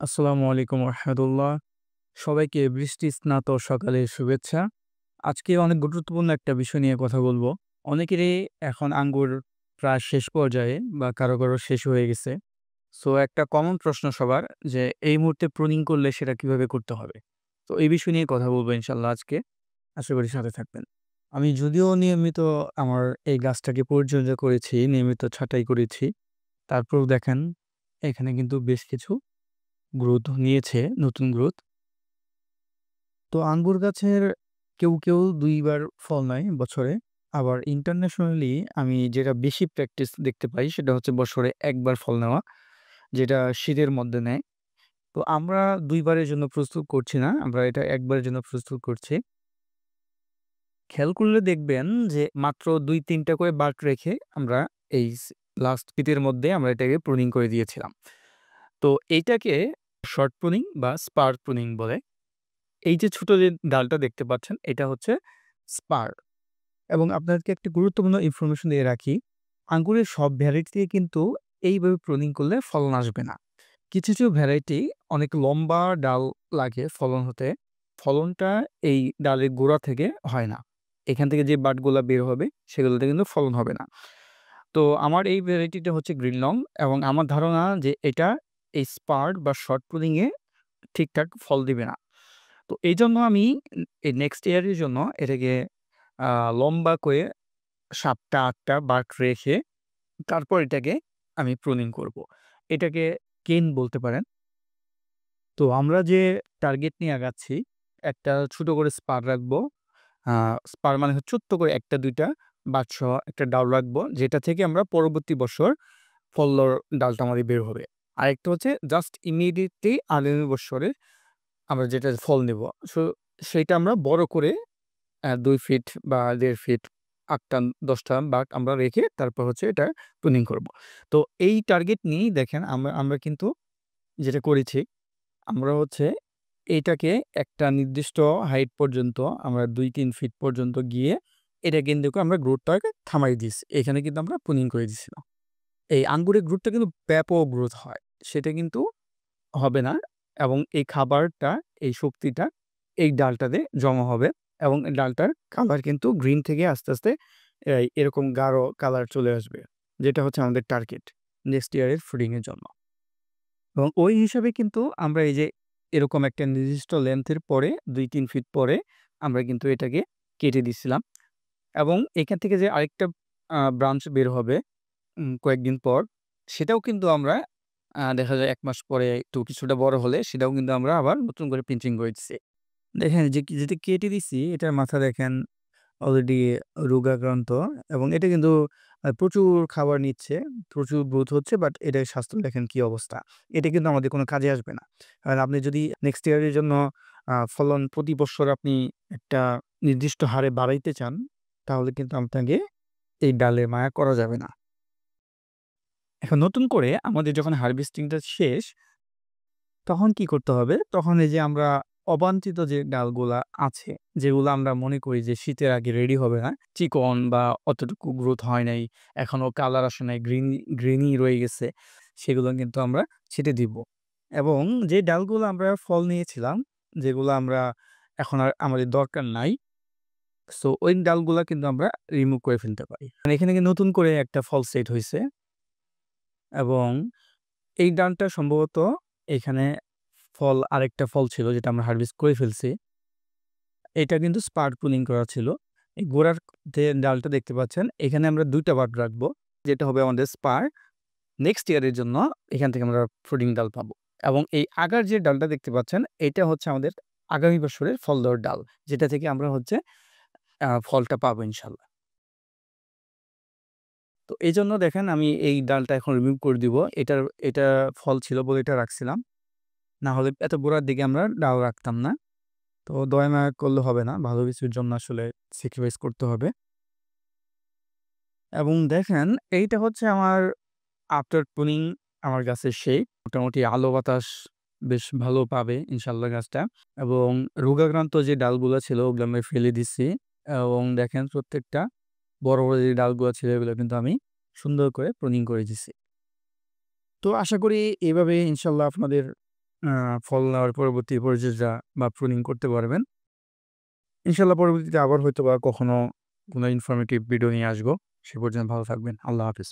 আসসালামু আলাইকুম রহমতুল্লাহ। সবাইকে বৃষ্টি স্নাত সকালের শুভেচ্ছা। আজকে অনেক গুরুত্বপূর্ণ একটা বিষয় নিয়ে কথা বলবো। অনেকেরই এখন আঙ্গুর প্রায় শেষ পর্যায়ে বা কারো শেষ হয়ে গেছে। সো একটা কমন প্রশ্ন সবার যে এই মুহূর্তে প্রুনিং করলে সেটা কিভাবে করতে হবে? তো এই বিষয় নিয়ে কথা বলবো ইনশাআল্লাহ আজকে। আশা করি সাথে থাকবেন। আমি যদিও নিয়মিত আমার এই গাছটাকে পরিচর্যা করেছি, নিয়মিত ছাঁটাই করেছি। তারপরেও দেখেন এখানে কিন্তু বেশ কিছু গ্রোথ নিয়েছে, নতুন গ্রোথ। তো আঙ্গুর গাছের কেউ ২ বার ফল নেয় বছরে। আবার ইন্টারন্যাশনালি আমি যেটা বেশি প্র্যাকটিস দেখতে পাই সেটা হচ্ছে বছরে ১ বার ফল নেওয়া, যেটা শীতের মধ্যে নেয়। তো আমরা ২ বারের জন্য প্রস্তুত করছি না। আমরা এটা ১ বারের জন্য প্রস্তুত করছি। খেয়াল করলে দেখবেন যে মাত্র ২-৩ টা করে বাট রেখে আমরা এই লাস্ট শীতের মধ্যে আমরা এটাকে প্রুনিং করে দিয়েছিলাম। তো এইটাকে শর্ট প্রুনিং বা স্পার প্রুনিং বলে। এই যে ছোট যে ডালটা দেখতে পাচ্ছেন এটা হচ্ছে স্পার। এবং আপনাদেরকে একটা গুরুত্বপূর্ণ ইনফরমেশন দিয়ে রাখি। আঙ্গুরের সব ভ্যারাইটি থেকে কিন্তু এইভাবে প্রুনিং করলে ফলন আসবে না। কিছু ভ্যারাইটি অনেক লম্বা ডাল লাগে ফলন হতে। ফলনটা এই ডালের গোড়া থেকে হয় না। এখান থেকে যে বাটগুলা বের হবে সেগুলোতে কিন্তু ফলন হবে না। তো আমার এই ভ্যারাইটিটা হচ্ছে গ্রিন লং এবং আমার ধারণা যে এটা এই স্পার বা শর্ট প্রুনিং এ ঠিকঠাক ফল দিবে না। তো এইজন্য আমি এই নেক্সট ইয়ার এর জন্য এটাকে আ লম্বা করে ৭ টা ৮ টা বাঁক রেখে তারপর এটাকে আমি প্রুনিং করব। এটাকে কেন বলতে পারেন। তো আমরা যে টার্গেট নিয়ে আগাচ্ছি, একটা ছোট করে স্পার রাখবো। আ স্পার মানে হচ্ছে ছোট্ট করে ১ টা ২ টা বাঁকসহ একটা ডাল রাখবো, যেটা থেকে আমরা পরবর্তী বছর ফলর ডালটা আমাদের বের হবে। আরেকটা হচ্ছে জাস্ট ইমিডিয়েটলি আগামী বৎসরে আমরা যেটা ফল নেব। সো সেইটা আমরা বড় করে ২ ফিট বা ১.৫ ফিট ৮ টা ১০ টা বাঁক আমরা রেখে তারপর হচ্ছে এটা প্রুনিং করব। তো এই টার্গেট নিয়েই দেখেন আমরা আমরা কিন্তু যেটা করেছি, আমরা হচ্ছে এইটাকে একটা নির্দিষ্ট হাইট পর্যন্ত আমরা ২-৩ ফিট পর্যন্ত গিয়ে এটা কিন্তু আমরা গ্রোথটাকে থামাই দিয়েছি। এখানে কিন্তু আমরা প্রুনিং করে দিছিলাম। এই আঙ্গুরের গ্রোথটা কিন্তু ব্যাপক গ্রোথ হয়। সেটা কিন্তু হবে না এবং এই খাবারটা, এই শক্তিটা এই ডালটাতে জমা হবে এবং এই ডালটার কালার কিন্তু গ্রিন থেকে আস্তে এরকম গাঢ় কালার চলে আসবে। যেটা হচ্ছে আমাদের টার্গেট নেক্সট ইয়ারের ফুডিং এর জন্য। এবং ওই হিসাবে কিন্তু আমরা এই যে এরকম একটা নির্দিষ্ট লেন্থ এর পরে ২-৩ ফিট পরে আমরা কিন্তু এটাকে কেটে দিছিলাম এবং এখান থেকে যে আরেকটা ব্রাঞ্চ বের হবে কয়েকদিন পর, সেটাও কিন্তু আমরা দেখা যায় ১ মাস পরে একটু কিছুটা বড় হলে সেটাও কিন্তু আমরা আবার নতুন করে পিঞ্চিং করে দিচ্ছি। দেখেন যে যেটা কেটে দিছি এটার মাথা দেখেন অলরেডি রোগাক্রান্ত এবং এটা কিন্তু প্রচুর খাবার নিচ্ছে, প্রচুর গ্রোথ হচ্ছে বাট এটার স্বাস্থ্য দেখেন কি অবস্থা। এটা কিন্তু আমাদের কোনো কাজে আসবে না। আর আপনি যদি নেক্সট ইয়ার এর জন্য ফলন প্রতি বৎসর আপনি একটা নির্দিষ্ট হারে বাড়াইতে চান, তাহলে কিন্তু আপনাকে এই ডালে মায়া করা যাবে না। এখন নতুন করে আমাদের যখন হারভেস্টিং টা শেষ, তখন কি করতে হবে? তখন এই যে আমরা অবাঞ্ছিত যে ডালগুলা আছে, যেগুলো আমরা মনে করি যে শীতের আগে রেডি হবে না, চিকন বা অতটুকু গ্রোথ হয় নাই, এখনো কালার আসে নাই, গ্রিনি রয়ে গেছে, সেগুলো কিন্তু আমরা ছেঁটে দিব। এবং যে ডালগুলো আমরা ফল নিয়েছিলাম, যেগুলো আমরা এখন আর আমাদের দরকার নাই, সো ওই ডালগুলা কিন্তু আমরা রিমুভ করে ফেলতে পারি। মানে এখানে কি নতুন করে একটা ফল সেট হইছে এবং এই ডালটা সম্ভবত এখানে আরেকটা ফল ছিল যেটা আমরা হারভেস্ট করে ফেলছি। এটা কিন্তু স্পার প্রুনিং করা ছিল। এই গোড়ার যে ডালটা দেখতে পাচ্ছেন, এখানে আমরা ২ টা বাট রাখবো। যেটা হবে আমাদের স্পার। নেক্সট ইয়ার এর জন্য এখান থেকে আমরা ফ্রুটিং ডাল পাবো। এবং এই আগার যে ডালটা দেখতে পাচ্ছেন, এটা হচ্ছে আমাদের আগামী বছরের ফল দেওয়ার ডাল। যেটা থেকে আমরা হচ্ছে ফলটা পাবো ইনশাআল্লাহ। তো এজন্য দেখেন আমি এই ডালটা এখন রিমুভ করে দিব। এটা ফল ছিল বলে এটা রাখছিলাম। না হলে এত গোড়ার দিকে আমরা ডাল রাখতাম না। তো দয়া মায়া করলে হবে না। ভালো কিছুর জন্য আসলে স্যাক্রিফাইস করতে হবে। এবং দেখেন এইটা হচ্ছে আমার আফটার প্রুনিং আমার গাছের শেপ। মোটামুটি আলো বাতাস বেশ ভালো পাবে ইনশাআল্লাহ গাছটা। এবং রোগাক্রান্ত যে ডালগুলা ছিল ওগুলো আমি ফেলে দিচ্ছি। এবং দেখেন প্রত্যেকটা বড় যে ডালগুলা ছিল এগুলো কিন্তু আমি সুন্দর করে প্রুনিং করে দিছি। তো আশা করি এভাবে ইনশাআল্লাহ আপনাদের ফল নেওয়ার পরবর্তী পরিচর্যা বা প্রুনিং করতে পারবেন। ইনশাআল্লাহ পরবর্তীতে আবার হয়তোবা কখনো কোনো ইনফরমেটিভ ভিডিও নিয়ে আসবো। সে পর্যন্ত ভালো থাকবেন। আল্লাহ হাফেজ।